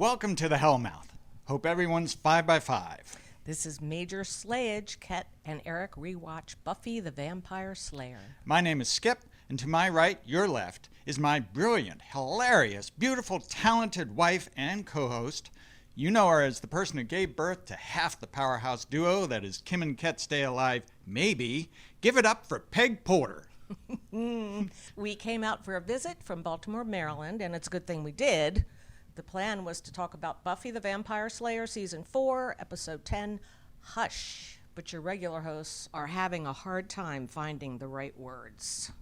welcome to the Hellmouth. Hope everyone's 5x5. This is Major Slayage, Ket Arik rewatch Buffy the Vampire Slayer. My name is Skip, and to my right, your left, is my brilliant, hilarious, beautiful, talented wife and co-host. You know her as the person who gave birth to half the powerhouse duo that is Kim and Ket Stay Alive, maybe. Give it up for Peg Porter. We came out for a visit from Baltimore, Maryland, and it's a good thing we did. The plan was to talk about Buffy the Vampire Slayer Season 4, Episode 10, Hush. But your regular hosts are having a hard time finding the right words.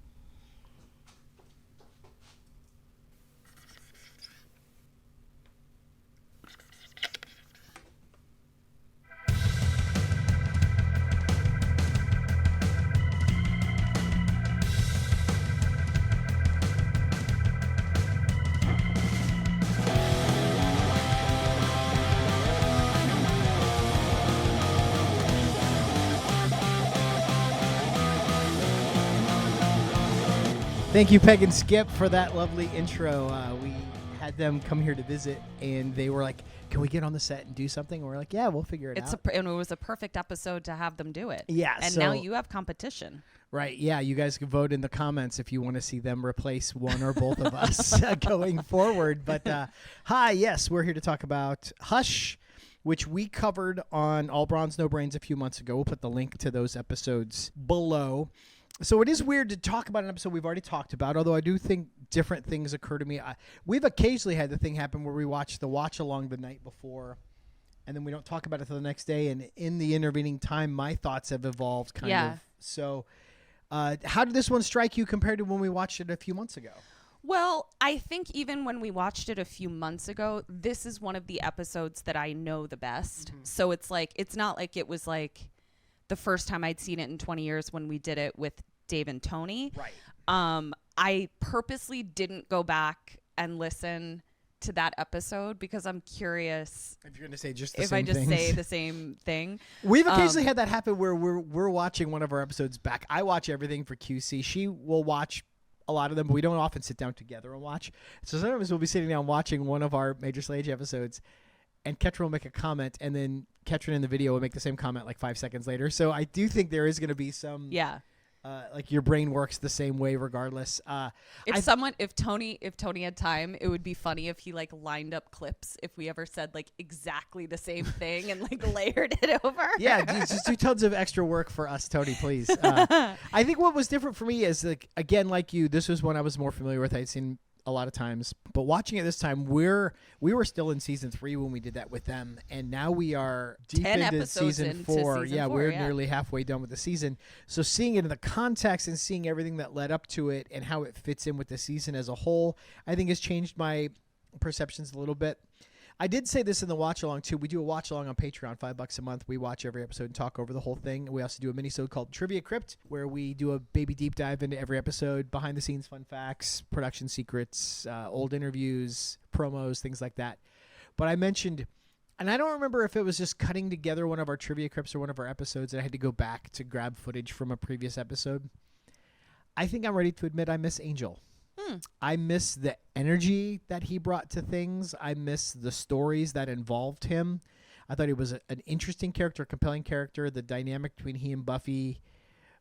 Thank you, Peg and Skip, for that lovely intro. We had them come here to visit, and they were like, can we get on the set and do something? And we're like, yeah, we'll figure it out. And it was a perfect episode to have them do it. Yeah. And now you have competition. Right, yeah. You guys can vote in the comments if you want to see them replace one or both of us going forward. But hi, yes, we're here to talk about Hush, which we covered on All Bronze, No Brains a few months ago. We'll put the link to those episodes below. So it is weird to talk about an episode we've already talked about, although I do think different things occur to me. We've occasionally had the thing happen where we watch the watch-along the night before, and then we don't talk about it till the next day, and in the intervening time, my thoughts have evolved kind of. So how did this one strike you compared to when we watched it a few months ago? Well, I think even when we watched it a few months ago, this is one of the episodes that I know the best. Mm-hmm. So it's not like it was like the first time I'd seen it in 20 years when we did it with Dave and Tony. Right. I purposely didn't go back and listen to that episode because I'm curious if you're going to say just the if same I just things. say the same thing. We've occasionally had that happen where we're watching one of our episodes back. I watch everything for QC. She will watch a lot of them, but we don't often sit down together and watch. So sometimes we'll be sitting down watching one of our Major Slayage episodes, and Ketrin will make a comment, and then Ketrin in the video will make the same comment like 5 seconds later. So I do think there is going to be some, like your brain works the same way regardless. If Tony had time, it would be funny if he like lined up clips if we ever said like exactly the same thing and like layered it over. Yeah, just do tons of extra work for us, Tony, please. I think what was different for me is like, again, like you, this was one I was more familiar with. I'd seen a lot of times, but watching it this time, we were still in season 3 when we did that with them, and now we are deep into season 4. We're nearly halfway done with the season. So seeing it in the context and seeing everything that led up to it and how it fits in with the season as a whole, I think has changed my perceptions a little bit. I did say this in the watch along too. We do a watch along on Patreon, $5 a month. We watch every episode and talk over the whole thing. We also do a mini-sode called Trivia Crypt, where we do a baby deep dive into every episode, behind the scenes fun facts, production secrets, old interviews, promos, things like that. But I mentioned, and I don't remember if it was just cutting together one of our Trivia Crypts or one of our episodes, and I had to go back to grab footage from a previous episode. I think I'm ready to admit I miss Angel. I miss the energy that he brought to things. I miss the stories that involved him. I thought he was an interesting character, a compelling character. The dynamic between he and Buffy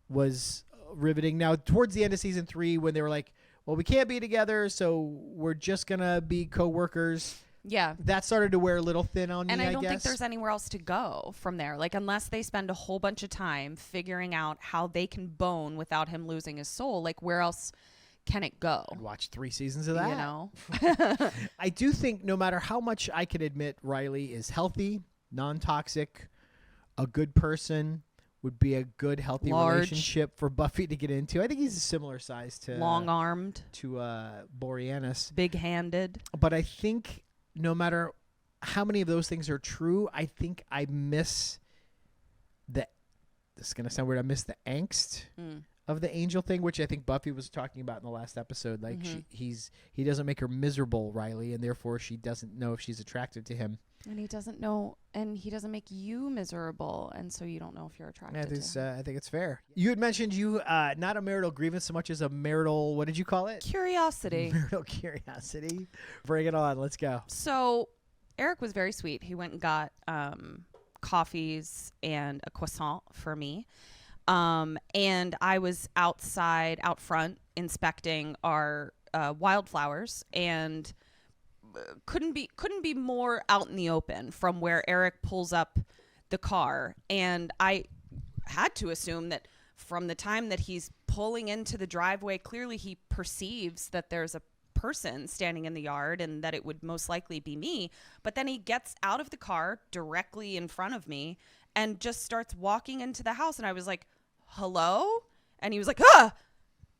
was riveting. Now, towards the end of season 3, when they were like, well, we can't be together, so we're just going to be co-workers. Yeah. That started to wear a little thin on me, and I don't guess. think there's anywhere else to go from there. Like, unless they spend a whole bunch of time figuring out how they can bone without him losing his soul, like, where else can it go? I'd watch 3 seasons of that. You know? I do think no matter how much I can admit Riley is healthy, non-toxic, a good person, would be a good, healthy relationship for Buffy to get into. I think he's a similar size to... long-armed. To Boreanaz. Big-handed. But I think no matter how many of those things are true, I think I miss the... This is going to sound weird. I miss the angst of the Angel thing, which I think Buffy was talking about in the last episode. Like he doesn't make her miserable, Riley, and therefore she doesn't know if she's attracted to him. And he doesn't know, and he doesn't make you miserable, and so you don't know if you're attracted to him. I think it's fair. You had mentioned not a marital grievance so much as a marital, what did you call it? Curiosity. Marital curiosity. Bring it on. Let's go. So Eric was very sweet. He went and got coffees and a croissant for me. And I was out front, inspecting our wildflowers, and couldn't be more out in the open from where Eric pulls up the car. And I had to assume that from the time that he's pulling into the driveway, clearly he perceives that there's a person standing in the yard and that it would most likely be me. But then he gets out of the car directly in front of me and just starts walking into the house. And I was like, hello? And he was like, ah!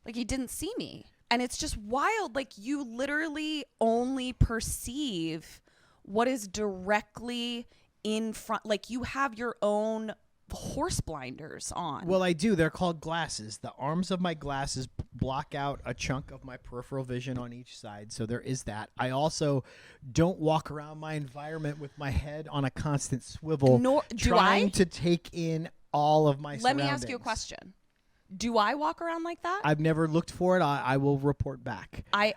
Like he didn't see me. And it's just wild. Like, you literally only perceive what is directly in front. Like, you have your own horse blinders on. Well, I do. They're called glasses. The arms of my glasses block out a chunk of my peripheral vision on each side. So there is that. I also don't walk around my environment with my head on a constant swivel, trying to take in all of my surroundings. Let me ask you a question. Do I walk around like that? I've never looked for it. I will report back. I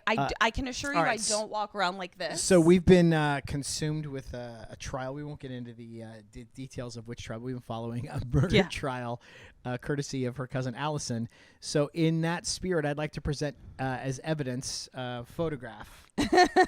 can assure you I don't walk around like this. So we've been consumed with a trial. We won't get into the details of which trial. We've been following a murder trial, courtesy of her cousin Allison. So in that spirit, I'd like to present as evidence a photograph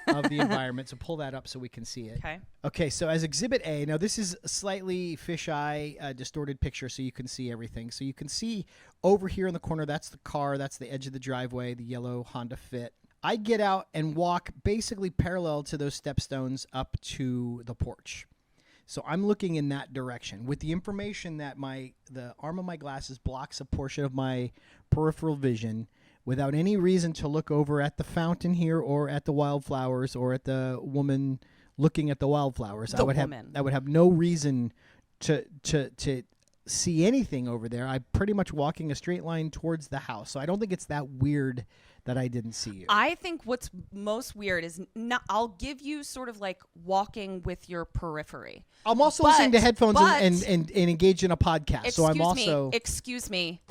of the environment. So pull that up so we can see it. Okay, so as Exhibit A, now this is a slightly fisheye, distorted picture so you can see everything. So you can see over here in the corner, that's the car, that's the edge of the driveway, the yellow Honda Fit. I get out and walk basically parallel to those stepstones up to the porch. So I'm looking in that direction with the information that the arm of my glasses blocks a portion of my peripheral vision without any reason to look over at the fountain here or at the wildflowers or at the woman looking at the wildflowers. I would have no reason to see anything over there. I'm pretty much walking a straight line towards the house. So I don't think it's that weird that I didn't see you. I think what's most weird is I'll give you sort of like walking with your periphery. I'm also listening to headphones and engaged in a podcast. So I'm also... Excuse me.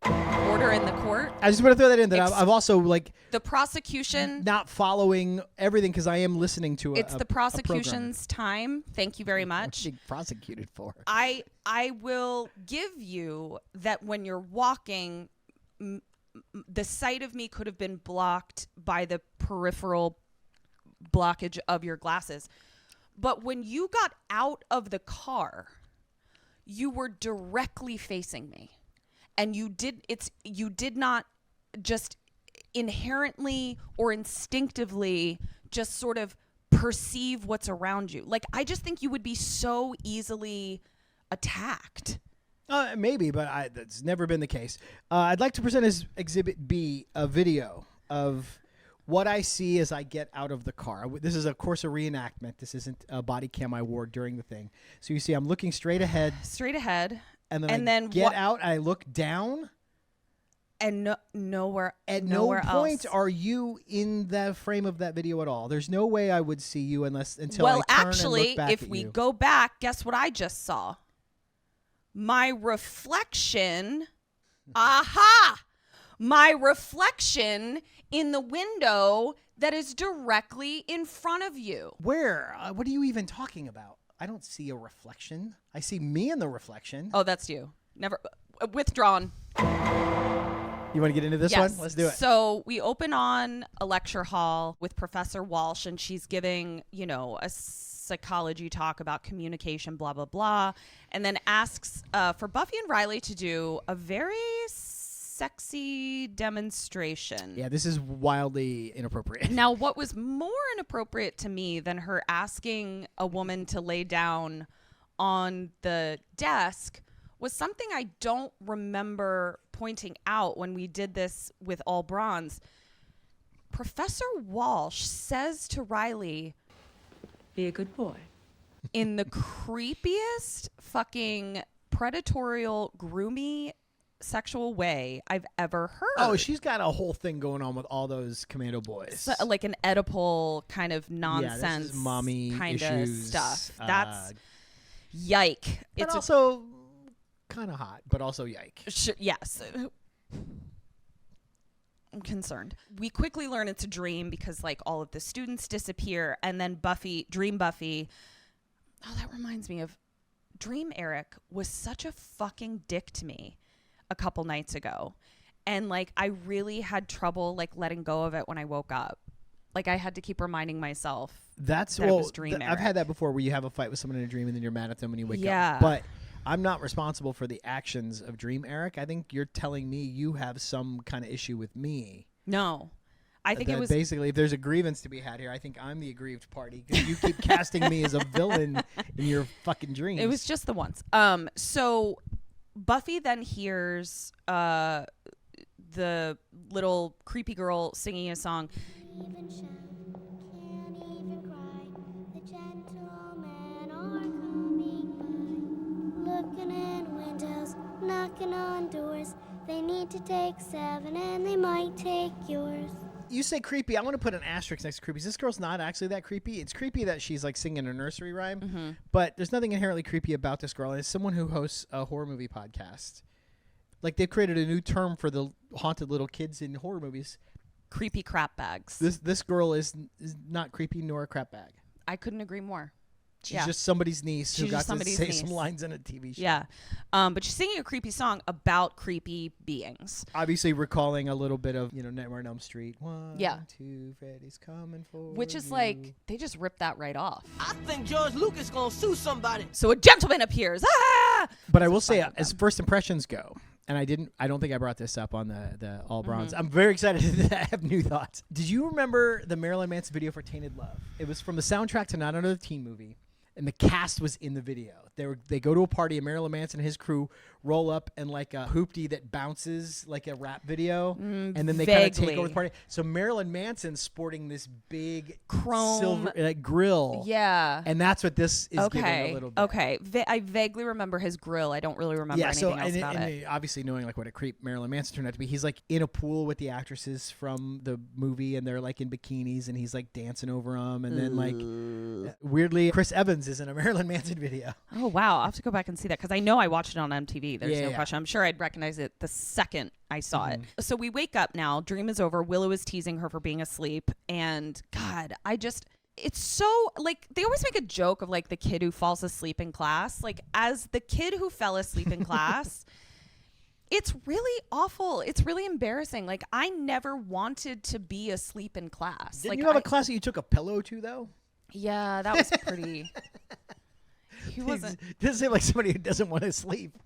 Order in the court. I just want to throw that in, that I've also like... The prosecution... Not following everything because I am listening to It's the prosecution's time. Thank you very much. What's being prosecuted for? I will give you that when you're walking... the sight of me could have been blocked by the peripheral blockage of your glasses. But when you got out of the car, you were directly facing me. And you did not just inherently or instinctively just sort of perceive what's around you. Like, I just think you would be so easily attacked. Maybe, but that's never been the case. I'd like to present as Exhibit B a video of what I see as I get out of the car. This is, of course, a reenactment. This isn't a body cam I wore during the thing. So you see I'm looking straight ahead. And then I get out, I look down. And nowhere At no point are you in the frame of that video at all. There's no way I would see you until I turn and look back at you. Well, actually, if we go back, guess what I just saw? My reflection, my reflection in the window that is directly in front of you. Where? What are you even talking about? I don't see a reflection. I see me in the reflection. Oh, that's you. Never. Withdrawn. You want to get into this one? Let's do it. So we open on a lecture hall with Professor Walsh, and she's giving, a psychology talk about communication, blah, blah, blah, and then asks for Buffy and Riley to do a very sexy demonstration. Yeah, this is wildly inappropriate. Now, what was more inappropriate to me than her asking a woman to lay down on the desk was something I don't remember pointing out when we did this with All Bronze. Professor Walsh says to Riley, "Be a good boy." In the creepiest fucking predatorial, groomy, sexual way I've ever heard. Oh, she's got a whole thing going on with all those commando boys. So, like an Oedipal kind of nonsense, yeah, this is mommy kind issues, of stuff. That's yike. But it's also kind of hot, but also yike. Yes. I'm concerned. We quickly learn it's a dream because like all of the students disappear, and then Dream Buffy Oh, that reminds me of Dream Eric was such a fucking dick to me a couple nights ago. And like I really had trouble like letting go of it when I woke up. Like I had to keep reminding myself That's that it was Dream Eric. I've had that before, where you have a fight with someone in a dream and then you're mad at them when you wake Yeah. up. But I'm not responsible for the actions of Dream Eric. I think you're telling me you have some kind of issue with me. No. I think That it was basically, if there's a grievance to be had here, I think I'm the aggrieved party because you keep casting me as a villain in your fucking dreams. It was just the once. So Buffy then hears the little creepy girl singing a song. Even shout, can't even cry. The gentlemen are coming by, looking in windows, knocking on doors. They need to take 7 and they might take yours. You say creepy. I want to put an asterisk next to creepy. This girl's not actually that creepy. It's creepy that she's like singing a nursery rhyme, but there's nothing inherently creepy about this girl. And it's someone who hosts a horror movie podcast. Like they've created a new term for the haunted little kids in horror movies. Creepy crap bags. This girl is not creepy nor a crap bag. I couldn't agree more. She's just somebody's niece who She's got just to somebody's say niece. some lines in a TV show. Yeah. But she's singing a creepy song about creepy beings. Obviously recalling a little bit of, Nightmare on Elm Street. 1, Yeah. 2, Freddy's coming for Which is you. like, they just ripped that right off. I think George Lucas gonna sue somebody. So a gentleman appears. Ah! But I will say, fine with as them. first impressions go, and I don't think I brought this up on the All Bronze. Mm-hmm. I'm very excited to have new thoughts. Did you remember the Marilyn Manson video for Tainted Love? It was from the soundtrack to Not Another Teen Movie, and the cast was in the video. They go to a party, and Marilyn Manson and his crew roll up in like a hoopty that bounces like a rap video, and then they kind of take over the party. So Marilyn Manson's sporting this big Chrome silver grill. Yeah. And that's what this is giving a little bit. Okay. I vaguely remember his grill. I don't really remember anything else about it. Obviously knowing like what a creep Marilyn Manson turned out to be, he's like in a pool with the actresses from the movie, and they're like in bikinis, and he's like dancing over them, and then like weirdly Chris Evans is in a Marilyn Manson video. Oh, wow. I'll have to go back and see that because I know I watched it on MTV. There's no Yeah. question. I'm sure I'd recognize it the second I saw it. So we wake up now. Dream is over. Willow is teasing her for being asleep. And God, it's so like they always make a joke of like the kid who falls asleep in class. Like as the kid who fell asleep in class, it's really awful. It's really embarrassing. Like I never wanted to be asleep in class. Didn't like you have a class that you took a pillow to though? Yeah, that was pretty. He wasn't. Doesn't seem like somebody who doesn't want to sleep.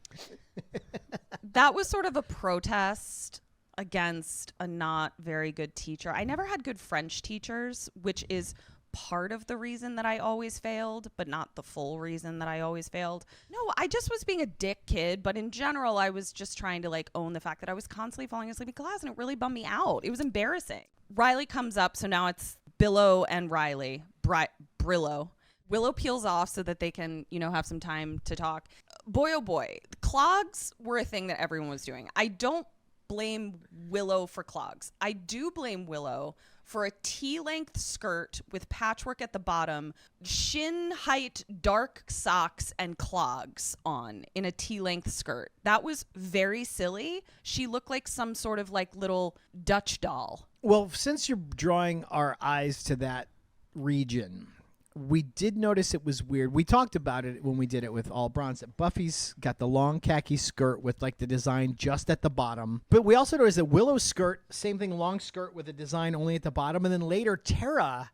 That was sort of a protest against a not very good teacher. I never had good French teachers, which is part of the reason that I always failed, but not the full reason that I always failed. No, I just was being a dick kid, but in general, I was just trying to like own the fact that I was constantly falling asleep in class, and it really bummed me out. It was embarrassing. Riley comes up, so now it's Billow and Riley. Brillo. Willow peels off so that they can, have some time to talk. Boy, oh boy, clogs were a thing that everyone was doing. I don't blame Willow for clogs. I do blame Willow for a T-length skirt with patchwork at the bottom, shin-height dark socks, and clogs on in a T-length skirt. That was very silly. She looked like some sort of like little Dutch doll. Well, since you're drawing our eyes to that region, we did notice it was weird. We talked about it when we did it with All Bronze, that Buffy's got the long khaki skirt with like the design just at the bottom. But we also noticed that Willow's skirt, same thing, long skirt with a design only at the bottom. And then later Tara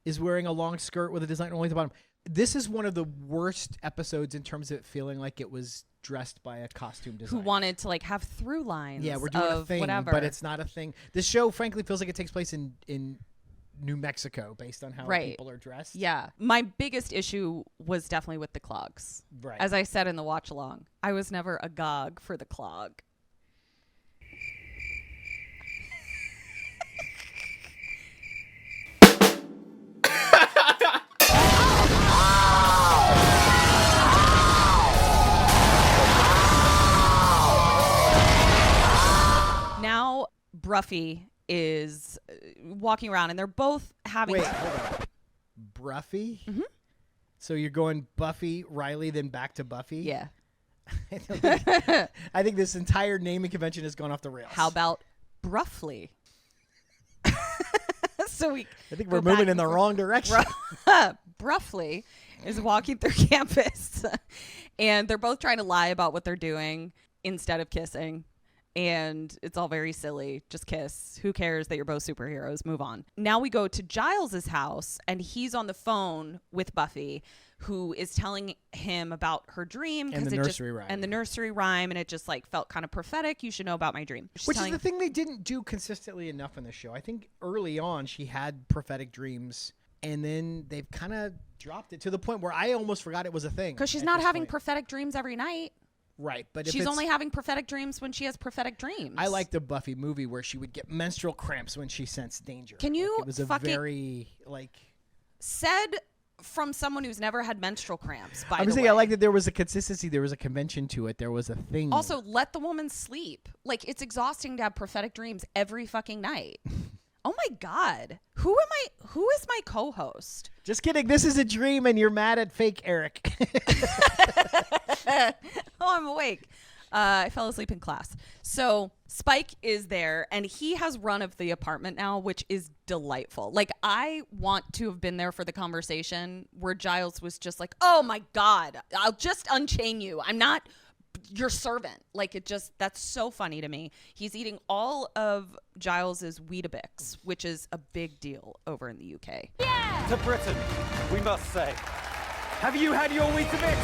is wearing a long skirt with a design only at the bottom. This is one of the worst episodes in terms of it feeling like it was dressed by a costume designer. Who wanted to like have through lines. Yeah, we're doing a thing, whatever. but it's not a thing. This show, frankly, feels like it takes place in New Mexico based on how people are dressed. Yeah. My biggest issue was definitely with the clogs. Right. As I said in the watch along, I was never agog for the clog. Now Buffy is walking around and they're both having Wait, hold on. Buffy? Mm-hmm. So you're going Buffy, Riley, then back to Buffy? Yeah. I think this entire naming convention has gone off the rails. How about Bruffly? So we I think go we're moving back in the and wrong direction. Bruffly is walking through campus, and they're both trying to lie about what they're doing instead of kissing. And it's all very silly. Just kiss. Who cares that you're both superheroes? Move on. Now we go to Giles's house, and he's on the phone with Buffy, who is telling him about her dream And the nursery rhyme. and the nursery rhyme, and it just like felt kind of prophetic. You should know about my dream. She's Which telling- is the thing they didn't do consistently enough in the show. I think early on she had prophetic dreams, and then they've kind of dropped it to the point where I almost forgot it was a thing. because she's at not this having point. prophetic dreams every night. Right, but if She's it's- only having prophetic dreams when she has prophetic dreams. I like the Buffy movie where she would get menstrual cramps when she sensed danger. Can you Like, it was a fucking- very like. said from someone who's never had menstrual cramps. By I'm the saying way. I like that there was a consistency, there was a convention to it, there was a thing. Also, let the woman sleep. Like, it's exhausting to have prophetic dreams every fucking night. Oh my God. Who is my co-host? Just kidding. This is a dream, and you're mad at fake Eric. Oh, I'm awake. I fell asleep in class. So Spike is there, and he has run of the apartment now, which is delightful. Like, I want to have been there for the conversation where Giles was just like, oh my God, I'll just unchain you. I'm not your servant. Like, that's so funny to me. He's eating all of Giles's Weetabix, which is a big deal over in the UK. To Britain, we must say, have you had your Weetabix?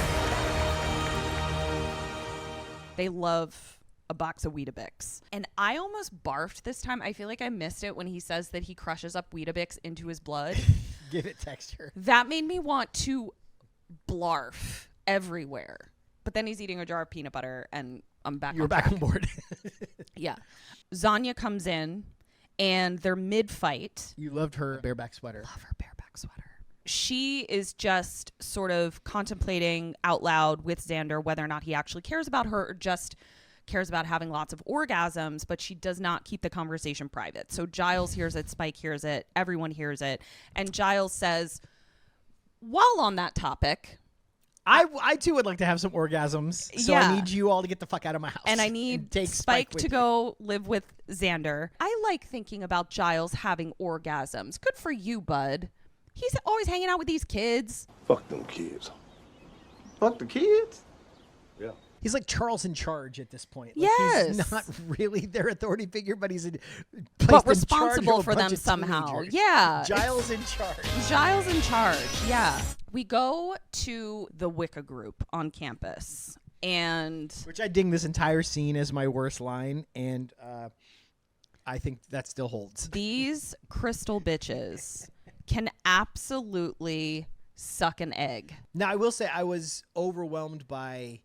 They love a box of Weetabix. And I almost barfed this time. I feel like I missed it when he says that he crushes up Weetabix into his blood. Give it texture. That made me want to blarf everywhere. But then he's eating a jar of peanut butter, and I'm back You're on back track. on board. Yeah. Zanya comes in, and they're mid-fight. You loved her bareback sweater. Love her bareback sweater. She is just sort of contemplating out loud with Xander whether or not he actually cares about her or just cares about having lots of orgasms, but she does not keep the conversation private. So Giles hears it, Spike hears it, everyone hears it. And Giles says, while on that topic, I too would like to have some orgasms, so Yeah. I need you all to get the fuck out of my house. and I need take Spike with to you. go live with Xander. I like thinking about Giles having orgasms. Good for you, bud. He's always hanging out with these kids. Fuck them kids. Fuck the kids? Yeah. He's like Charles in charge at this point. Like, Yes. He's not really their authority figure, but he's But responsible for them somehow. Teenagers. Yeah. Giles in charge. Giles in charge. Yeah. We go to the Wicca group on campus, and Which I ding this entire scene as my worst line, and I think that still holds. these crystal bitches can absolutely suck an egg. Now, I will say I was overwhelmed by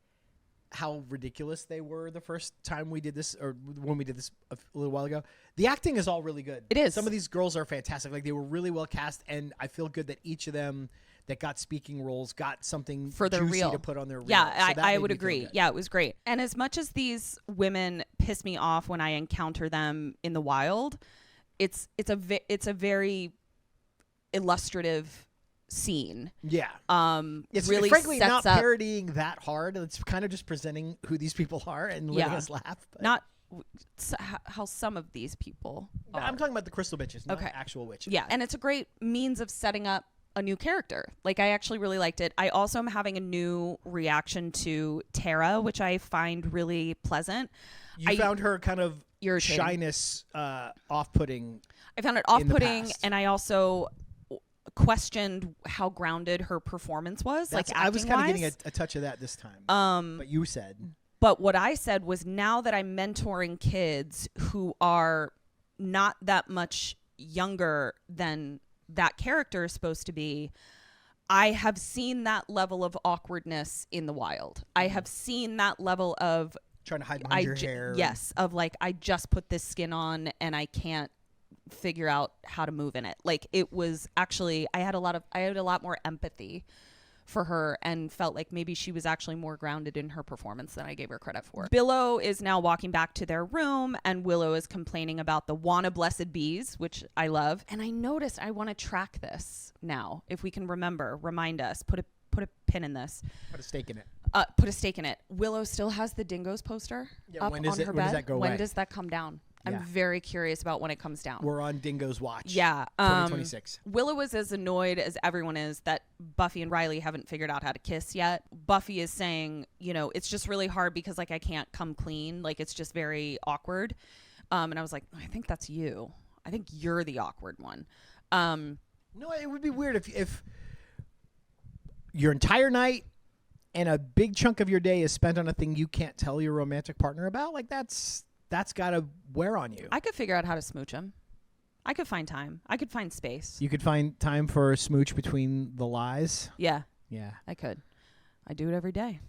how ridiculous they were the first time we did this, or when we did this a little while ago. The acting is all really good. It is. Some of these girls are fantastic. Like, they were really well cast, and I feel good that each of them that got speaking roles got something For their juicy reel. to put on their reel. Yeah, So that I made would me feel agree. good. Yeah, it was great. And as much as these women piss me off when I encounter them in the wild, it's a very illustrative scene. Yeah. It's Really frankly sets not up parodying that hard. It's kind of just presenting who these people are and letting Yeah. us laugh. But not how some of these people are. I'm talking about the crystal bitches, not Okay. actual witches. Yeah, and it's a great means of setting up a new character. Like, I actually really liked it. I also am having a new reaction to Tara, which I find really pleasant. You found her kind of irritating. shyness off-putting. I found it in the off-putting, past. and I also questioned how grounded her performance was. That's, like, I was kind of getting acting-wise. a touch of that this time. But you said. But what I said was, now that I'm mentoring kids who are not that much younger than that character is supposed to be, I have seen that level of awkwardness in the wild. I have seen that level of Trying to hide behind your hair. Yes, of like, I just put this skin on and I can't figure out how to move in it. Like, it was actually, I had a lot more empathy for her and felt like maybe she was actually more grounded in her performance than I gave her credit for. Billow is now walking back to their room, and Willow is complaining about the wanna blessed bees, which I love. And I noticed I want to track this now. If we can remind us, put a pin in this. Put a stake in it. Put a stake in it. Willow still has the Dingoes poster Yeah, up when does on it- her when bed. does that go When away? does that come down? I'm very curious about when it comes down. We're on Dingo's watch. Yeah. 2026. Willow is as annoyed as everyone is that Buffy and Riley haven't figured out how to kiss yet. Buffy is saying, it's just really hard because like I can't come clean. Like it's just very awkward. And I was like, I think that's you. I think you're the awkward one. No, it would be weird if your entire night and a big chunk of your day is spent on a thing you can't tell your romantic partner about. Like that's got to wear on you. I could figure out how to smooch him. I could find time. I could find space. You could find time for a smooch between the lies. Yeah. Yeah. I could. I do it every day.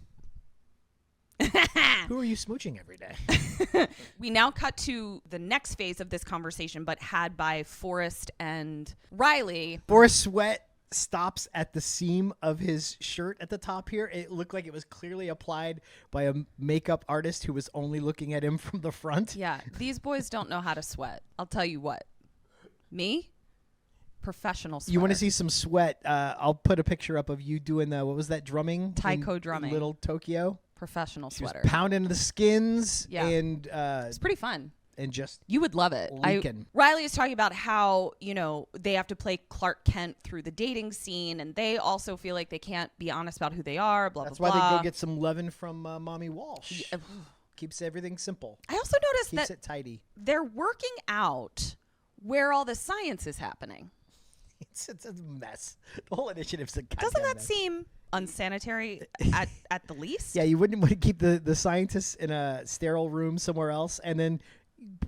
Who are you smooching every day? We now cut to the next phase of this conversation, but had by Forrest and Riley. Forrest Sweat stops at the seam of his shirt at the top here. It looked like it was clearly applied by a makeup artist who was only looking at him from the front. Yeah, these boys don't know how to sweat. I'll tell you what. Me? Professional sweater. You want to see some sweat? I'll put a picture up of you doing what was that drumming? Taiko drumming. In Little Tokyo. Professional sweater. Pounding the skins. Yeah. And it's pretty fun. And just you would love it. Riley is talking about how, they have to play Clark Kent through the dating scene, and they also feel like they can't be honest about who they are, blah, That's blah, blah. That's blah. why they go get some Levin from Mommy Walsh. Yeah. Keeps everything simple. I also noticed Keeps that it tidy. They're working out where all the science is happening. It's a mess. The whole initiative's a goddamn Doesn't that mess. seem unsanitary at the least? Yeah, you wouldn't want to keep the scientists in a sterile room somewhere else and then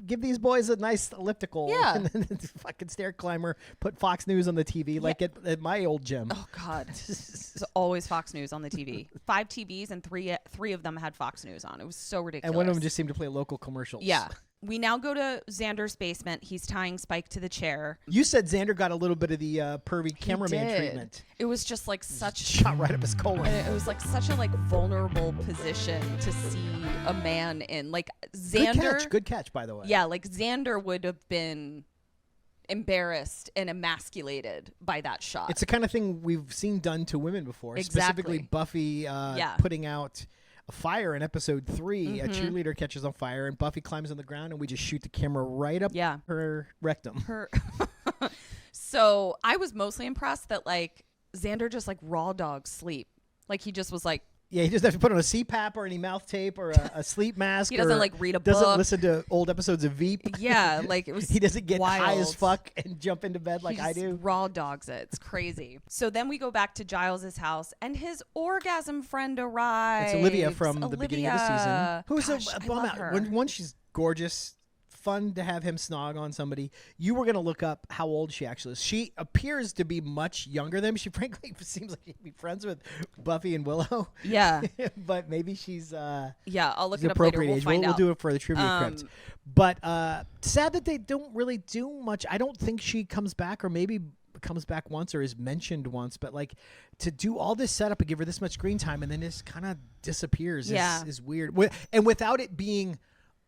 give these boys a nice elliptical. Yeah. And then fucking stair climber, put Fox News on the TV like at my old gym. Oh, God. There's always Fox News on the TV. 5 TVs and three of them had Fox News on. It was so ridiculous. And one of them just seemed to play local commercials. Yeah. We now go to Xander's basement. He's tying Spike to the chair. You said Xander got a little bit of the pervy cameraman treatment. It was just like such shot right up his colon. It was like such a vulnerable position to see a man in. Like Xander. Good catch, by the way. Yeah, like Xander would have been embarrassed and emasculated by that shot. It's the kind of thing we've seen done to women before. Exactly. Specifically Buffy putting out a fire in episode 3. A cheerleader catches on fire and Buffy climbs on the ground and we just shoot the camera right up her rectum. So I was mostly impressed that Xander just raw dog sleep. He just was yeah, he doesn't have to put on a CPAP or any mouth tape or a sleep mask. He doesn't read a book. Doesn't listen to old episodes of Veep. Yeah, it was he doesn't get wild. high as fuck and jump into bed like I do. Raw dogs it. It's crazy. So then we go back to Giles's house and his orgasm friend arrives. It's Olivia from the beginning of the season. Who's a bum out. One, she's gorgeous. Fun to have him snog on somebody. You were going to look up how old she actually is. She appears to be much younger than him. She frankly seems like she'd be friends with Buffy and Willow. Yeah. But maybe she's yeah, I'll look it up appropriate later. We'll age. find out. We'll do it for the trivia crypt. But sad that they don't really do much. I don't think she comes back, or maybe comes back once or is mentioned once, but to do all this setup and give her this much screen time and then just kind of disappears is weird. And without it being,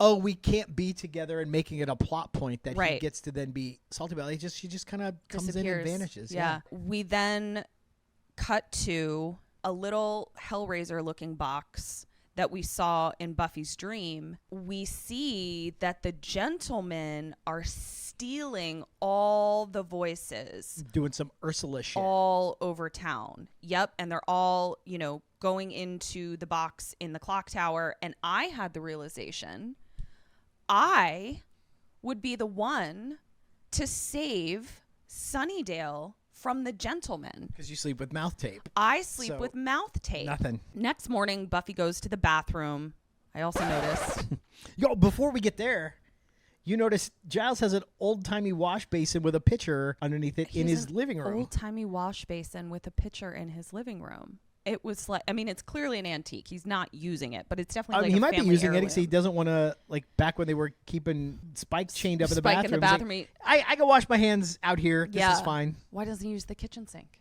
oh, we can't be together and making it a plot point that he gets to then be salty about. She just kind of comes in and vanishes. Yeah. We then cut to a little Hellraiser-looking box that we saw in Buffy's dream. We see that the gentlemen are stealing all the voices. Doing some Ursula shit. All over town. Yep. And they're all, going into the box in the clock tower. And I had the realization I would be the one to save Sunnydale from the gentleman. Because you sleep with mouth tape. I sleep with mouth tape. Nothing. Next morning, Buffy goes to the bathroom. I also noticed. Yo, before we get there, you notice Giles has an old-timey wash basin with a pitcher underneath it in his living room. Old-timey wash basin with a pitcher in his living room. It was it's clearly an antique. He's not using it, but it's definitely he a might be family using heirloom. it because he doesn't want to, back when they were keeping Spike chained up in the bathroom. In the bathroom. I can wash my hands out here. This is fine. Why doesn't he use the kitchen sink?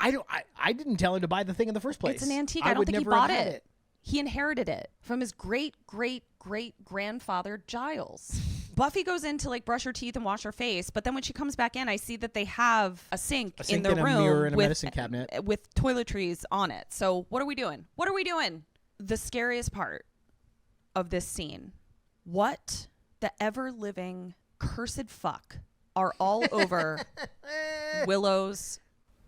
I didn't tell him to buy the thing in the first place. It's an antique. I don't think he bought it. He inherited it from his great-great-great-grandfather, Giles. Buffy goes in to brush her teeth and wash her face, but then when she comes back in, I see that they have a sink in the and room a mirror and a medicine cabinet with toiletries on it. So what are we doing? The scariest part of this scene. What the ever-living cursed fuck are all over Willow's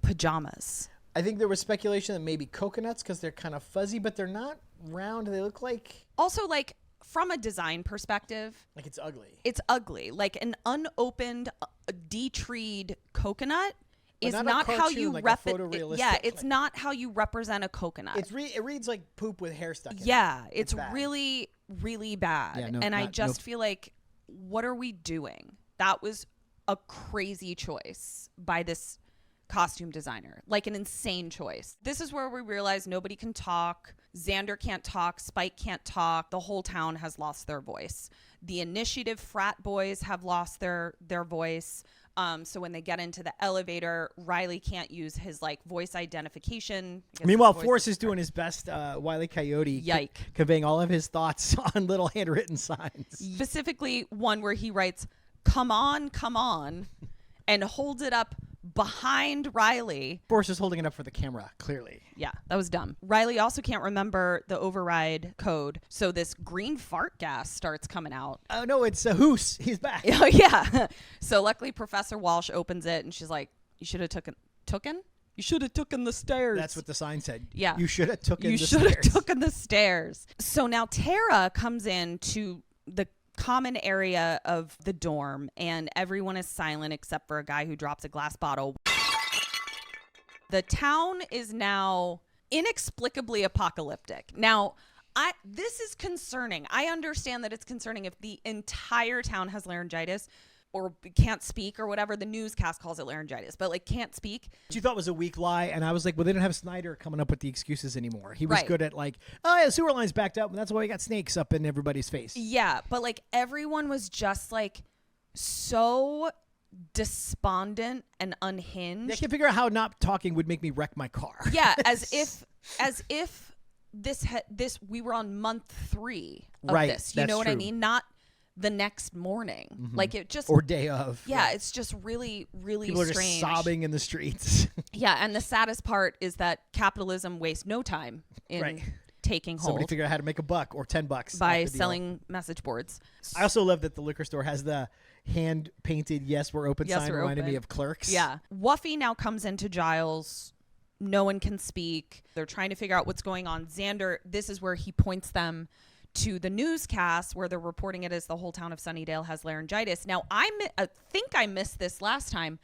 pajamas. I think there was speculation that maybe coconuts because they're kind of fuzzy, but they're not round. They look like... Also, like, from a design perspective... Like it's ugly. It's ugly. Like an unopened, de-treed coconut is not how you it's not how you represent a coconut. It reads like poop with hair stuck in it. Yeah, it's bad. really, really bad. Yeah, no, and I just feel like, what are we doing? That was a crazy choice by this costume designer, like an insane choice. This is where we realize nobody can talk. Xander can't talk. Spike can't talk. The whole town has lost their voice. The initiative frat boys have lost their voice. So when they get into the elevator, Riley can't use his like voice identification. Meanwhile, Forrest is doing his best Wile E. Coyote, conveying all of his thoughts on little handwritten signs. Specifically, one where he writes, come on, and holds it up behind Riley. Forrest is holding it up for the camera, clearly. Yeah, that was dumb. Riley also can't remember the override code, so this green fart gas starts coming out. Oh, no, it's Hoos. He's back. Oh, yeah. So luckily, Professor Walsh opens it, and she's like, you should have taken? You should have taken the stairs. That's what the sign said. Yeah. You should have taken the stairs. You should have taken the stairs. So now Tara comes in to the common area of the dorm, and everyone is silent except for a guy who drops a glass bottle. The town is now inexplicably apocalyptic. Now, this is concerning. I understand that it's concerning if the entire town has laryngitis or can't speak or whatever. The newscast calls it laryngitis, but like can't speak. Which you thought was a weak lie, and I was like, well, they don't have Snyder coming up with the excuses anymore. He was good at like, oh yeah, the sewer line's backed up, and that's why we got snakes up in everybody's face. Yeah, but like everyone was just like so despondent and unhinged. I can't figure out how not talking would make me wreck my car. Yeah, as if this we were on month 3 of this. You know what I mean? Not the next morning. Mm-hmm. Like it just or day of. Yeah, it's just really, really people strange. Are just sobbing in the streets. Yeah, and the saddest part is that capitalism wastes no time in taking hold. Somebody figured out how to make $1 or $10 by selling message boards. I also love that the liquor store has the hand painted "Yes, we're open" sign, reminded me of Clerks. Yeah. Wuffy now comes into Giles. No one can speak. They're trying to figure out what's going on. Xander, this is where he points them to the newscast where they're reporting it as the whole town of Sunnydale has laryngitis. Now, I think I missed this last time.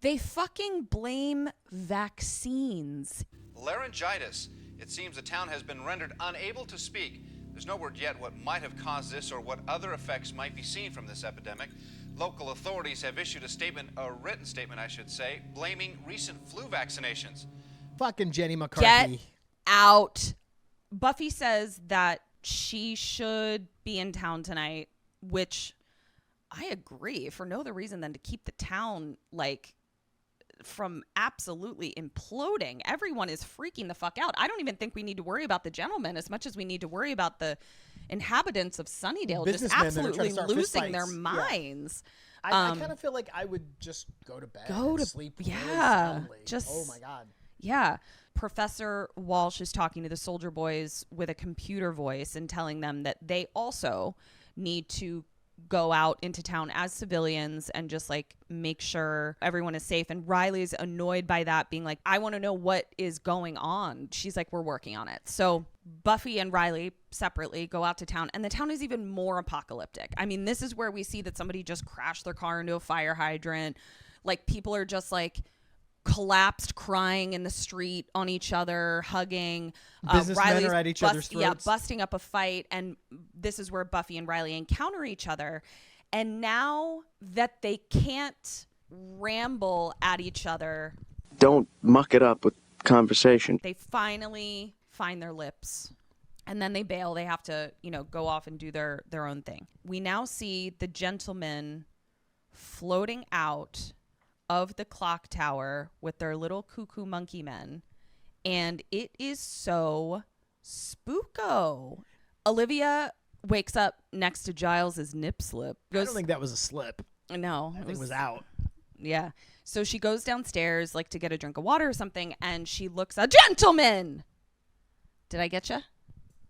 They fucking blame vaccines. Laryngitis. It seems the town has been rendered unable to speak. There's no word yet what might have caused this or what other effects might be seen from this epidemic. Local authorities have issued a written statement, I should say, blaming recent flu vaccinations. Fucking Jenny McCarthy. Get out. Buffy says that she should be in town tonight, which I agree, for no other reason than to keep the town like from absolutely imploding. Everyone is freaking the fuck out. I don't even think we need to worry about the gentlemen as much as we need to worry about the inhabitants of Sunnydale just absolutely losing their minds. Yeah. I kind of feel like I would just go to bed and sleep really just oh my god. Yeah. Professor Walsh is talking to the soldier boys with a computer voice and telling them that they also need to go out into town as civilians and just like make sure everyone is safe. And Riley's annoyed by that, being like, I want to know what is going on. She's like, we're working on it. So Buffy and Riley separately go out to town, and the town is even more apocalyptic. I mean, this is where we see that somebody just crashed their car into a fire hydrant. Like people are just like collapsed, crying in the street on each other, hugging. Businessmen are at each other's throats. Yeah, busting up a fight. And this is where Buffy and Riley encounter each other. And now that they can't ramble at each other, don't muck it up with conversation. They finally find their lips. And then they bail. They have to, go off and do their own thing. We now see the gentlemen floating out of the clock tower with their little cuckoo monkey men, and it is so spooko. Olivia wakes up next to Giles's nip slip. I don't think that was a slip. No, it was out. Yeah. So she goes downstairs like to get a drink of water or something, and she looks a gentleman. Did I get you?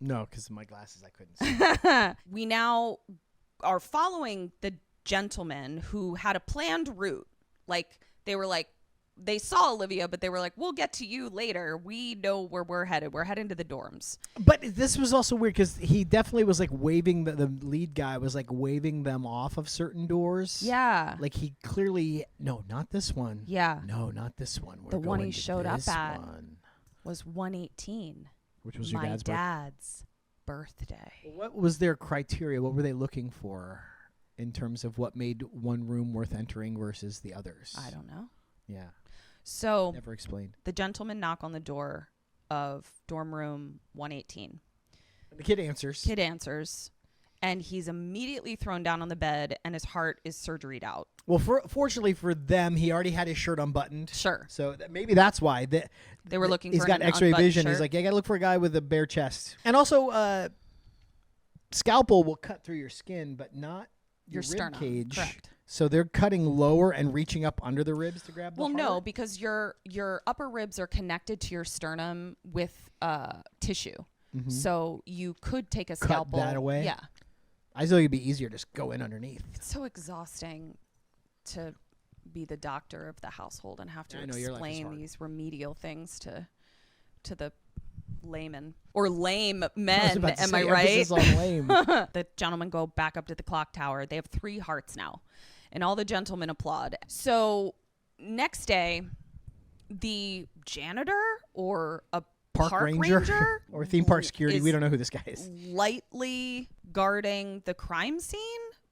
No, because of my glasses I couldn't see. We now are following the gentleman who had a planned route. Like, they were like, they saw Olivia, but they were like, we'll get to you later. We know where we're headed. We're heading to the dorms. But this was also weird because he definitely was like waving, the lead guy was like waving them off of certain doors. Yeah. Like he clearly, no, not this one. Yeah. No, not this one. We're The one going he to showed up this at one. was 118. Which was your my dad's birthday? dad's birthday. What was their criteria? What were they looking for in terms of what made one room worth entering versus the others? I don't know. Yeah. So Never explained. the gentlemen knock on the door of dorm room 118. The kid answers. Kid answers, and he's immediately thrown down on the bed, and his heart is surgeryed out. Well, fortunately for them, he already had his shirt unbuttoned. Sure. So maybe that's why. They were looking he's for got an X-ray unbuttoned vision. shirt. He's like, I got to look for a guy with a bare chest. And also, scalpel will cut through your skin, but not Your rib sternum. cage. Correct. So they're cutting lower and reaching up under the ribs to grab the Well, heart? no, because your upper ribs are connected to your sternum with tissue. Mhm. So you could take a Cut scalpel. that away? Yeah. I thought it'd be easier to just go in underneath. It's so exhausting to be the doctor of the household and have to I know, your life is explain hard. these remedial things to the layman or lame I was men. about to Am say, I right? emphasis on lame. The gentlemen go back up to the clock tower. They have 3 hearts now, and all the gentlemen applaud. So next day, the janitor or a Park ranger or theme park security. We don't know who this guy is. Lightly guarding the crime scene.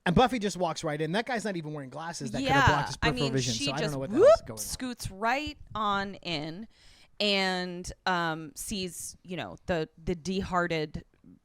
And Buffy just walks right in. That guy's not even wearing glasses. That could Yeah, have blocked his I peripheral mean, vision. she So I don't just know what the hell's going on. scoots right on in and sees, the de-hearted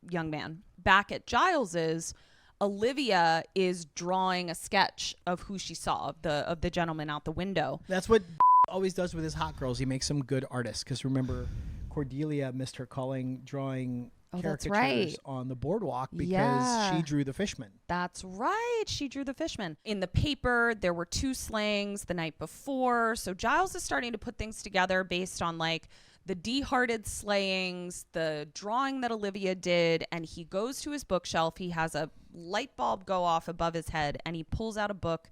young man. Back at Giles's, Olivia is drawing a sketch of who she saw, of the gentleman out the window. That's what always does with his hot girls. He makes them good artists. Because remember, Cordelia missed her calling drawing Oh, that's caricatures right. on the boardwalk because Yeah. she drew the fishman. That's right. She drew the fishman. In the paper, there were 2 slayings the night before. So Giles is starting to put things together based on like the de-hearted slayings, the drawing that Olivia did, and he goes to his bookshelf. He has a light bulb go off above his head, and he pulls out a book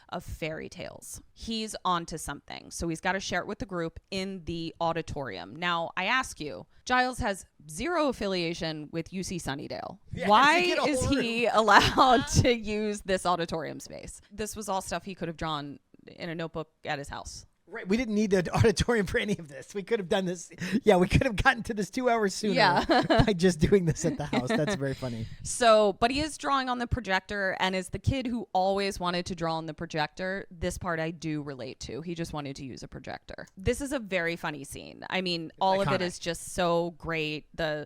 of fairy tales. He's onto something. So he's got to share it with the group in the auditorium. Now, I ask you, Giles has 0 affiliation with UC Sunnydale. Yeah, Why to get a is whole he allowed to use this auditorium space? This was all stuff he could have drawn in a notebook at his house. Right. We didn't need the auditorium for any of this. We could have done this. Yeah, we could have gotten to this 2 hours sooner by just doing this at the house. That's very funny. So, but he is drawing on the projector, and as the kid who always wanted to draw on the projector, this part I do relate to. He just wanted to use a projector. This is a very funny scene. I mean, all of it is just so great. The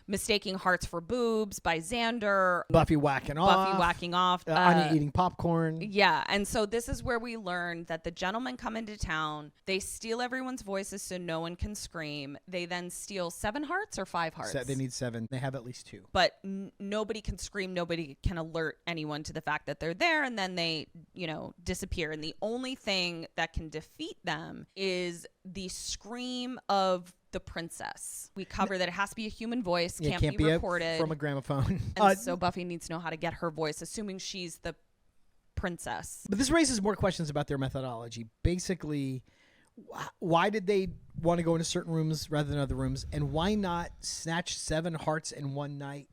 mistaking hearts for boobs by Xander. Buffy whacking off. Anya eating popcorn. Yeah, and so this is where we learn that the gentlemen come into town. They steal everyone's voices so no one can scream. They then steal 7 hearts or 5 hearts. They need 7. They have at least 2. But nobody can scream. Nobody can alert anyone to the fact that they're there, and then they, disappear. And the only thing that can defeat them is the scream of the princess. We cover that it has to be a human voice, can't be recorded from a gramophone. And so Buffy needs to know how to get her voice, assuming she's the princess. But this raises more questions about their methodology. Basically, why did they want to go into certain rooms rather than other rooms? And why not snatch 7 hearts in one night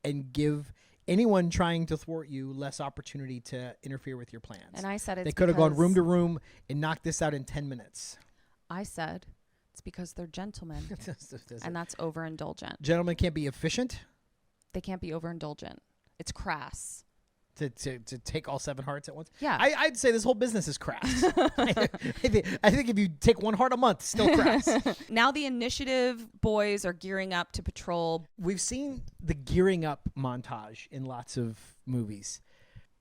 and give anyone trying to thwart you less opportunity to interfere with your plans? And I said they could have gone room to room and knocked this out in 10 minutes. I said it's because they're gentlemen. And that's overindulgent. Gentlemen can't be efficient? They can't be overindulgent. It's crass. To take all 7 hearts at once? Yeah. I'd say this whole business is crass. I think if you take 1 heart a month, still crass. Now the initiative boys are gearing up to patrol. We've seen the gearing up montage in lots of movies.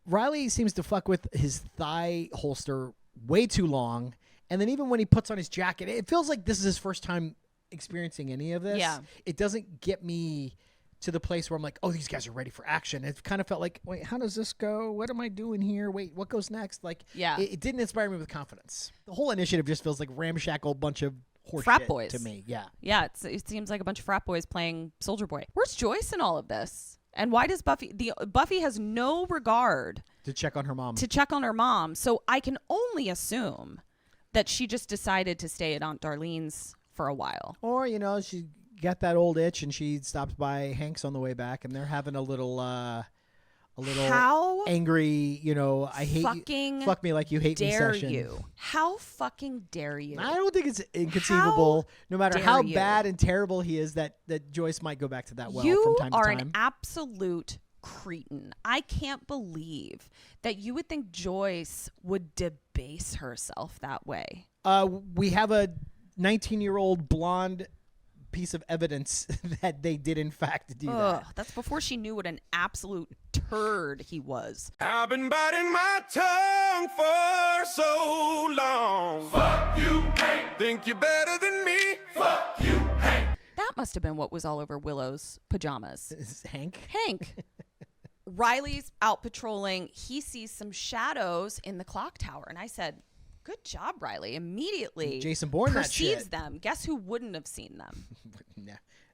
Riley seems to fuck with his thigh holster way too long. And then even when he puts on his jacket, it feels like this is his first time experiencing any of this. Yeah. It doesn't get me to the place where I'm like, oh, these guys are ready for action. It kind of felt like, wait, how does this go? What am I doing here? Wait, what goes next? Like, it didn't inspire me with confidence. The whole initiative just feels like ramshackle bunch of horse frat shit boys to me. Yeah. Yeah, it seems like a bunch of frat boys playing Soldier Boy. Where's Joyce in all of this? And why does Buffy has no regard to check on her mom. So I can only assume that she just decided to stay at Aunt Darlene's for a while. Or, she got that old itch and she stopped by Hank's on the way back and they're having a little angry, I hate you. Fuck me like you hate me session. You. How fucking dare you? I don't think it's inconceivable, no matter how bad and terrible he is, that Joyce might go back to that well from time to time. You are an absolute cretin. I can't believe that you would think Joyce would debase herself that way. We have a 19-year-old blonde piece of evidence that they did in fact do that. That's before she knew what an absolute turd he was. I've been biting my tongue for so long. Fuck you, Hank. Think you're better than me. Fuck you, Hank. That must have been what was all over Willow's pajamas. Is Hank? Riley's out patrolling. He sees some shadows in the clock tower. And I said, good job, Riley. Immediately Jason Bourne perceives that shit. them. Guess who wouldn't have seen them?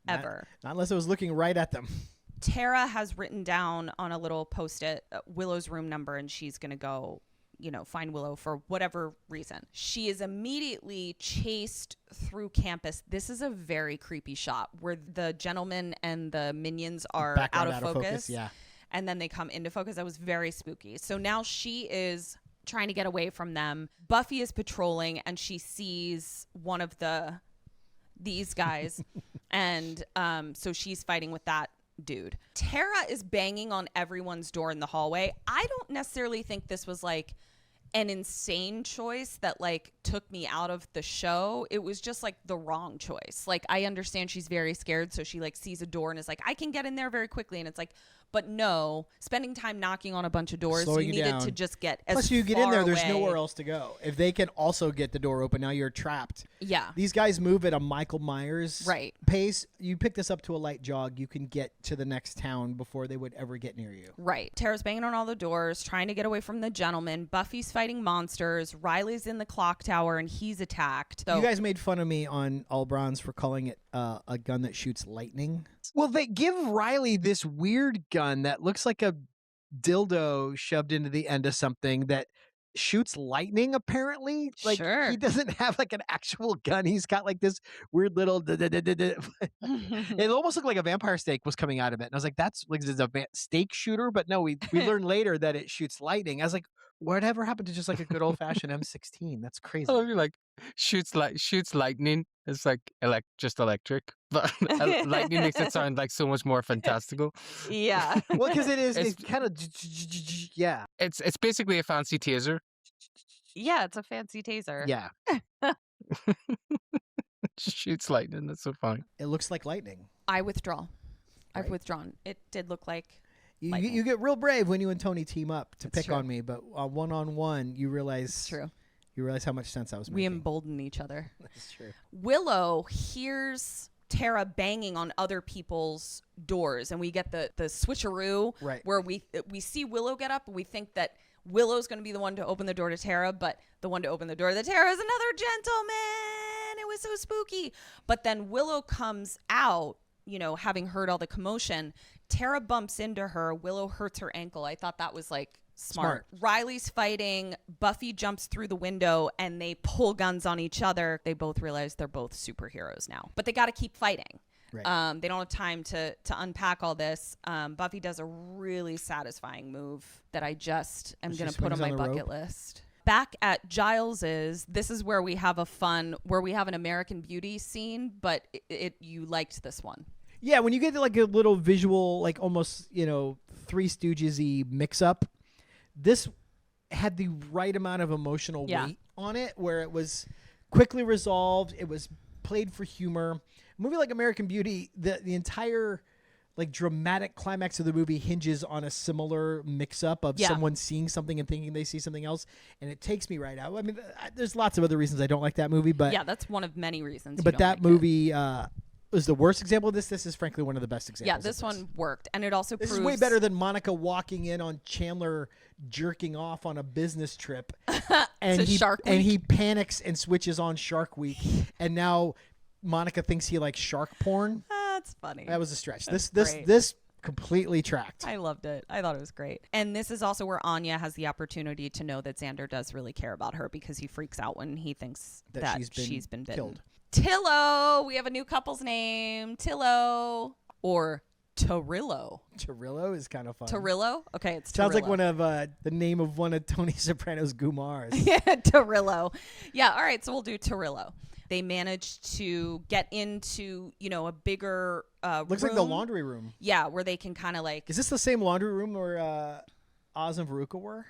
Ever. Not unless it was looking right at them. Tara has written down on a little post-it Willow's room number, and she's going to go, find Willow for whatever reason. She is immediately chased through campus. This is a very creepy shot where the gentleman and the minions are out of focus. Yeah. And then they come into focus. That was very spooky. So now she is trying to get away from them. Buffy is patrolling and she sees one of these guys. And so she's fighting with that dude. Tara is banging on everyone's door in the hallway. I don't necessarily think this was like an insane choice that like took me out of the show. It was just like the wrong choice. Like I understand she's very scared, so she like sees a door and is like, I can get in there very quickly. And it's like, but no, spending time knocking on a bunch of doors, you needed down. To just get as Plus, you get in far there, there's away. nowhere else to go. If they can also get the door open, now you're trapped. Yeah. These guys move at a Michael Myers pace. You pick this up to a light jog, you can get to the next town before they would ever get near you. Right. Tara's banging on all the doors, trying to get away from the gentleman. Buffy's fighting monsters. Riley's in the clock tower, and he's attacked. So you guys made fun of me on All Bronze for calling it a gun that shoots lightning. Well, they give Riley this weird gun that looks like a dildo shoved into the end of something that shoots lightning, apparently. Like, sure. He doesn't have like an actual gun. He's got like this weird little it almost looked like a vampire steak was coming out of it. And I was like, that's like, this is a steak shooter. But no, we learned later that it shoots lightning. I was like, whatever happened to just like a good old-fashioned M16? That's crazy. I love you, like shoots lightning. It's like just electric, but lightning makes it sound like so much more fantastical. Yeah. Well, because it's kind of yeah. It's basically a fancy taser. Yeah, it's a fancy taser. Yeah. Shoots lightning. That's so funny. It looks like lightning. I withdraw. I've withdrawn. It did look like you get real brave when you and Tony team up to pick on me, but one-on-one, you realize it's true. You realize how much sense I was making. We embolden each other. That's true. Willow hears Tara banging on other people's doors, and we get the switcheroo where we see Willow get up, and we think that Willow's going to be the one to open the door to Tara, but the one to open the door to Tara is another gentleman. It was so spooky. But then Willow comes out, having heard all the commotion. Tara bumps into her. Willow hurts her ankle. I thought that was like smart. Riley's fighting. Buffy jumps through the window and they pull guns on each other. They both realize they're both superheroes now, but they got to keep fighting. Right. They don't have time to unpack all this. Buffy does a really satisfying move that I just am going to put on my bucket list. Back at Giles's, this is where we have an American Beauty scene, but you liked this one. Yeah, when you get to like a little visual, like almost, Three Stooges-y mix-up, this had the right amount of emotional weight on it, where it was quickly resolved. It was played for humor. A movie like American Beauty, the entire like dramatic climax of the movie hinges on a similar mix-up of someone seeing something and thinking they see something else, and it takes me right out. I mean, there's lots of other reasons I don't like that movie, but that's one of many reasons. But that movie was the worst example of this. This is frankly one of the best examples. Yeah, this one worked, and it also this proves... is way better than Monica walking in on Chandler jerking off on a business trip, and he panics and switches on Shark Week, and now Monica thinks he likes shark porn. That's funny. That was a stretch. That's This completely tracked. I loved it. I thought it was great. And this is also where Anya has the opportunity to know that Xander does really care about her because he freaks out when he thinks that she's been bitten. killed. Tillo. We have a new couple's name. Tillo or Torillo. Torillo is kind of fun. Torillo? Okay, it's Torillo. Sounds like one of the name of one of Tony Soprano's Gumars. Yeah, Torillo. Yeah, all right, so we'll do Torillo. They managed to get into, a bigger Looks room. like the laundry room. Yeah, where they can kind of like... Is this the same laundry room where Oz and Veruca were?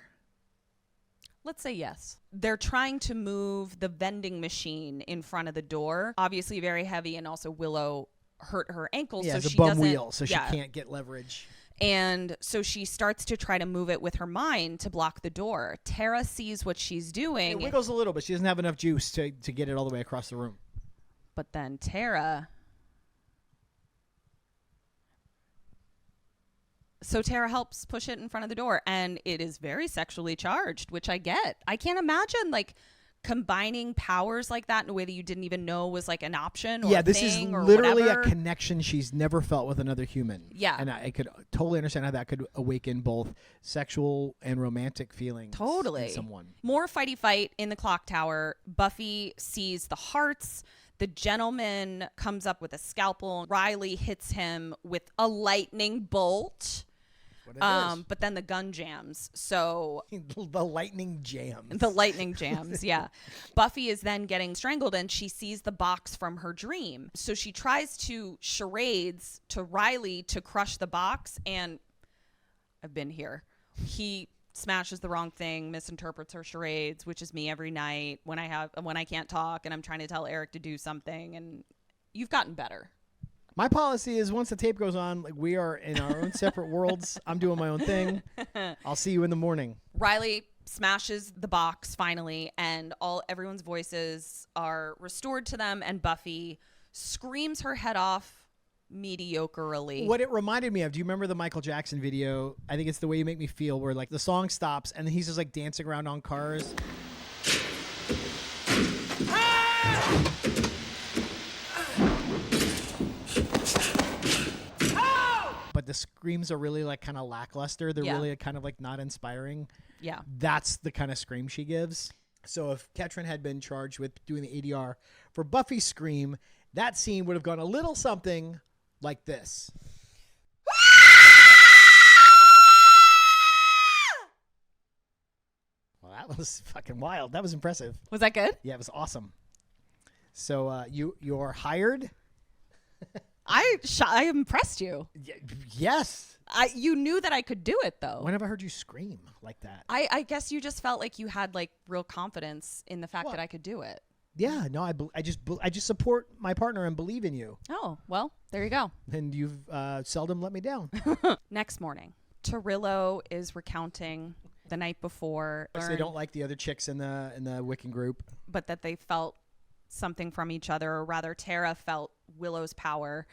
Let's say yes. They're trying to move the vending machine in front of the door. Obviously very heavy, and also Willow hurt her ankle. Yeah, so it's she a bum doesn't, wheel, so she can't get leverage. And so she starts to try to move it with her mind to block the door. Tara sees what she's doing. It wiggles a little, but she doesn't have enough juice to get it all the way across the room. But then Tara... So Tara helps push it in front of the door, and it is very sexually charged, which I get. I can't imagine, combining powers like that in a way that you didn't even know was, an option or this is thing or literally whatever. a connection she's never felt with another human. Yeah. And I could totally understand how that could awaken both sexual and romantic feelings in someone. More fighty fight in the clock tower. Buffy sees the hearts. The gentleman comes up with a scalpel. Riley hits him with a lightning bolt. But then the gun jams. So the lightning jams. The lightning jams, yeah. Buffy is then getting strangled, and she sees the box from her dream. So she tries to charades to Riley to crush the box, and I've been here. He smashes the wrong thing, misinterprets her charades, which is me every night when I can't talk and I'm trying to tell Eric to do something, and you've gotten better. My policy is once the tape goes on, we are in our own separate worlds. I'm doing my own thing. I'll see you in the morning. Riley smashes the box finally, and everyone's voices are restored to them, and Buffy screams her head off mediocrely. What it reminded me of, do you remember the Michael Jackson video? I think it's The Way You Make Me Feel, where the song stops and he's just dancing around on cars. But the screams are really kind of lackluster. They're really kind of not inspiring. Yeah. That's the kind of scream she gives. So if Ketrin had been charged with doing the ADR for Buffy's scream, that scene would have gone a little something like this. Well, that was fucking wild. That was impressive. Was that good? Yeah, it was awesome. So you're hired. I impressed you. Yes. You knew that I could do it, though. When have I heard you scream like that? I guess you just felt like you had real confidence in the fact that I could do it. Yeah, no, I just support my partner and believe in you. Oh, well, there you go. And you've seldom let me down. Next morning, Torillo is recounting the night before. They don't like the other chicks in the Wiccan group, but that they felt something from each other, or rather Tara felt Willow's power,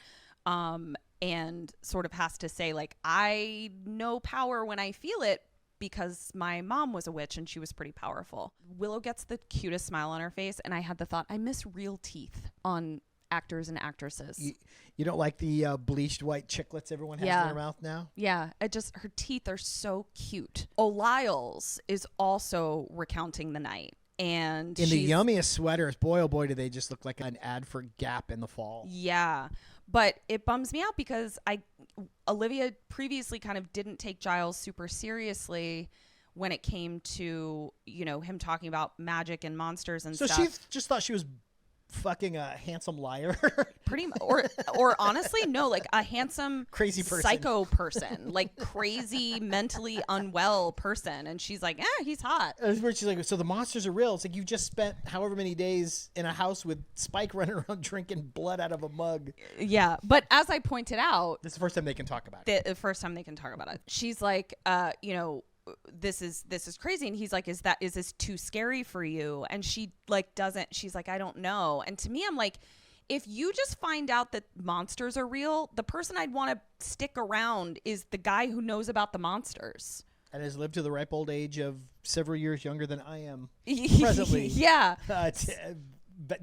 and sort of has to say I know power when I feel it because my mom was a witch and she was pretty powerful. Willow gets the cutest smile on her face, and I had the thought, I miss real teeth on actors and actresses. You don't like the bleached white chiclets everyone has in their mouth now? Yeah, her teeth are so cute. O'Lyles is also recounting the night. And in the yummiest sweaters, boy, oh boy, do they just look like an ad for Gap in the fall. Yeah, but it bums me out because Olivia previously kind of didn't take Giles super seriously when it came to, him talking about magic and monsters and stuff. So she just thought she was fucking a handsome liar. Pretty much. Or honestly, no, a handsome crazy person, psycho person, crazy mentally unwell person. And she's like, he's hot. Where she's like, so the monsters are real. It's you've just spent however many days in a house with Spike running around drinking blood out of a mug. Yeah, but as I pointed out, this is the first time they can talk about it. The first time they can talk about it. She's like, this is crazy, and he's like, is this too scary for you? And she she's like, I don't know. And to me, I'm like, if you just find out that monsters are real, the person I'd want to stick around is the guy who knows about the monsters and has lived to the ripe old age of several years younger than I am presently. Yeah.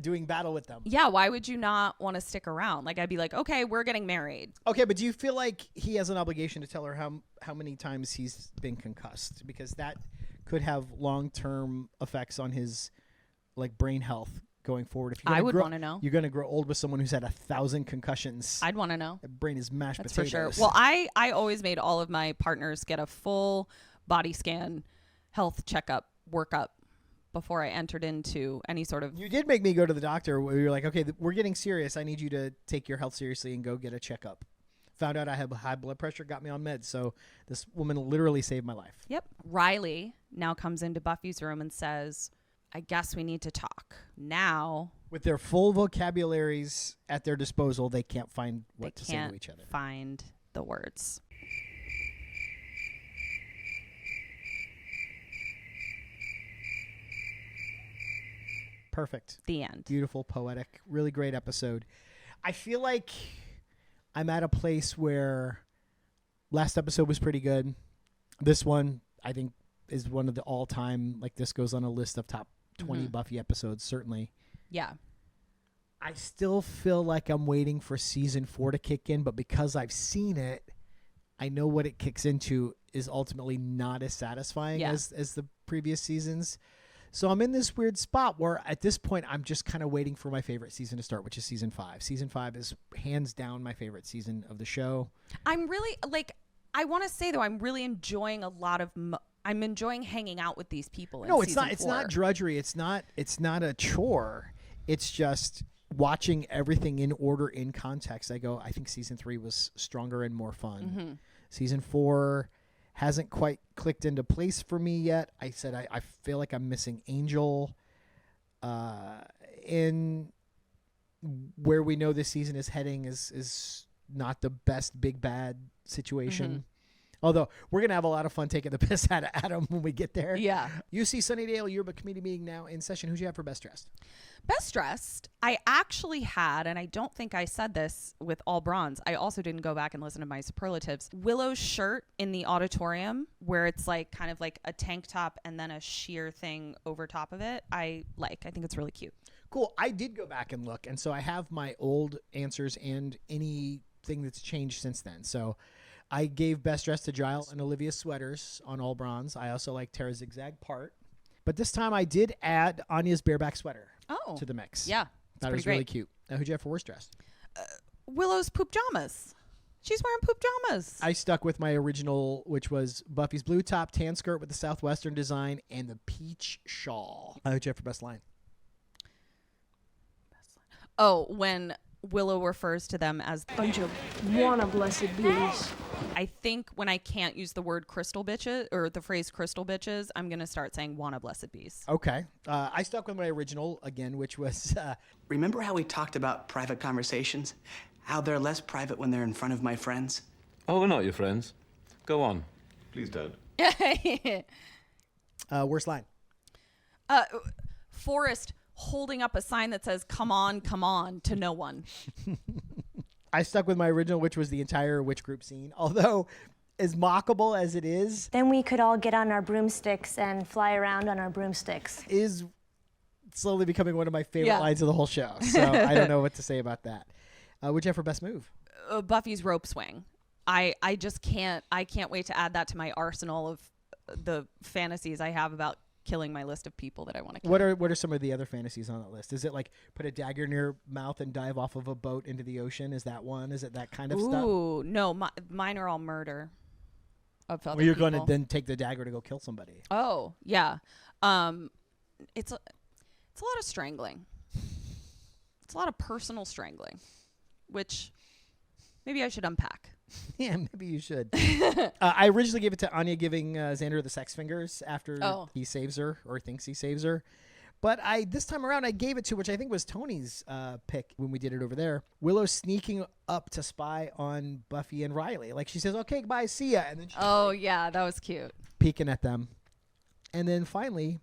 doing battle with them. Yeah, why would you not want to stick around? Like, I'd be like, okay, we're getting married. Okay, but do you feel like he has an obligation to tell her how many times he's been concussed? Because that could have long-term effects on his like brain health going forward. If I would want to know. You're going to grow old with someone who's had 1,000 concussions. I'd want to know. The brain is mashed That's potatoes. for sure. Well, I always made all of my partners get a full body scan, health checkup, workup before I entered into any sort of... You did make me go to the doctor where you're like, okay, we're getting serious. I need you to take your health seriously and go get a checkup. Found out I have high blood pressure, got me on meds. So this woman literally saved my life. Yep. Riley now comes into Buffy's room and says, I guess we need to talk. Now... With their full vocabularies at their disposal, they can't find what to say to each other. Find the words. Perfect. The end. Beautiful, poetic, really great episode. I feel like I'm at a place where last episode was pretty good. This one, I think, is one of the all-time, like this goes on a list of top 20 Buffy episodes, certainly. Yeah. I still feel like I'm waiting for season 4 to kick in, but because I've seen it, I know what it kicks into is ultimately not as satisfying as the previous seasons. So I'm in this weird spot where at this point I'm just kind of waiting for my favorite season to start, which is season 5. Season 5 is hands down my favorite season of the show. I'm really like, I want to say though, I'm really enjoying a lot of, I'm enjoying hanging out with these people. No, it's not. It's not drudgery. It's not a chore. It's just watching everything in order, in context. I go, I think season 3 was stronger and more fun. Season 4 hasn't quite clicked into place for me yet. I said I feel like I'm missing Angel. In where we know this season is heading is not the best big bad situation. Although we're going to have a lot of fun taking the piss out of Adam when we get there. Yeah. UC Sunnydale Yearbook Committee meeting now in session. Who'd you have for Best Dressed? Best Dressed, I actually had, and I don't think I said this with all bronze, I also didn't go back and listen to my superlatives. Willow's shirt in the auditorium, where it's like kind of like a tank top and then a sheer thing over top of it, I think it's really cute. Cool. I did go back and look, and so I have my old answers and anything that's changed since then. So I gave Best Dressed to Giles and Olivia's sweaters on all bronze. I also like Tara's zigzag part. But this time I did add Anya's bareback sweater to the mix. Yeah. That was really cute. Now, who'd you have for Worst Dressed? Willow's poop pajamas. She's wearing poop pajamas. I stuck with my original, which was Buffy's blue top, tan skirt with the Southwestern design, and the peach shawl. Who'd you have for Best Line? Oh, when Willow refers to them as bunch of wanna blessed bees. I think when I can't use the word crystal bitches or the phrase crystal bitches, I'm going to start saying wanna blessed bees. Okay. I stuck with my original again, which was... Remember how we talked about private conversations? How they're less private when they're in front of my friends? Oh, we're not your friends. Go on. Please don't. Worst line? Forrest holding up a sign that says, come on, to no one. I stuck with my original, which was the entire witch group scene. Although, as mockable as it is... Then we could all get on our broomsticks and fly around on our broomsticks. ...is slowly becoming one of my favorite lines of the whole show. So I don't know what to say about that. What'd you have for Best Move? Buffy's rope swing. I just can't... I can't wait to add that to my arsenal of the fantasies I have about killing my list of people that I want to kill. What are some of the other fantasies on that list? Is it like put a dagger in your mouth and dive off of a boat into the ocean? Is that one? Is it that kind of stuff? Ooh, no, mine are all murder of other Well, you're people. going to then take the dagger to go kill somebody. Oh, yeah. It's a lot of strangling. It's a lot of personal strangling, which maybe I should unpack. Yeah, maybe you should. I originally gave it to Anya giving Xander the sex fingers after he saves her or thinks he saves her. But this time around, I gave it to, which I think was Tony's pick when we did it over there, Willow sneaking up to spy on Buffy and Riley. Like she says, okay, bye, see ya. And then she's yeah, that was cute. Peeking at them. And then finally,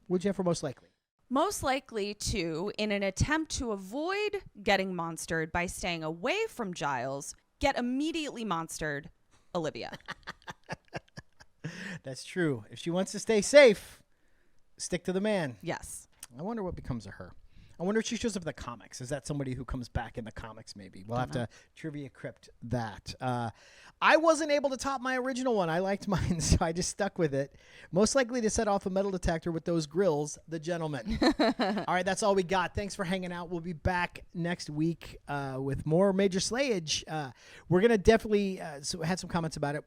what'd you have for Most Likely? Most likely to, in an attempt to avoid getting monstered by staying away from Giles, get immediately monstered, Olivia. That's true. If she wants to stay safe, stick to the man. Yes. I wonder what becomes of her. I wonder if she shows up in the comics. Is that somebody who comes back in the comics? Maybe we'll have to trivia crypt that. I wasn't able to top my original one. I liked mine, so I just stuck with it. Most likely to set off a metal detector with those grills, the gentleman. All right, that's all we got. Thanks for hanging out. We'll be back next week with more Major Slayage. We're gonna definitely. So I had some comments about it.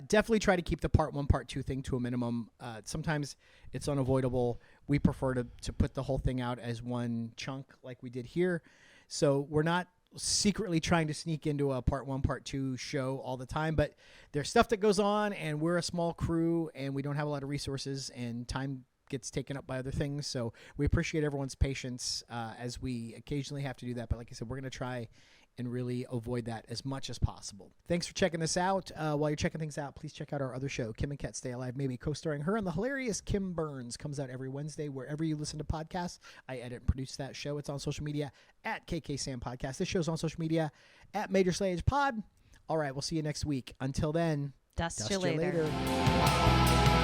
Definitely try to keep the part 1, part 2 thing to a minimum. Sometimes it's unavoidable. We prefer to put the whole thing out as one chunk like we did here. So we're not secretly trying to sneak into a part 1, part 2 show all the time, but there's stuff that goes on, and we're a small crew, and we don't have a lot of resources, and time gets taken up by other things. So we appreciate everyone's patience as we occasionally have to do that. But like I said, we're going to try and really avoid that as much as possible. Thanks for checking this out. While you're checking things out, please check out our other show, Kim and Ket Stay Alive, maybe co-starring her and the hilarious Kim Burns. Comes out every Wednesday wherever you listen to podcasts. I edit and produce that show. It's on social media at KKSam Podcast. This show's on social media at Major Slayage Pod. All right, we'll see you next week. Until then, dust you you later. later.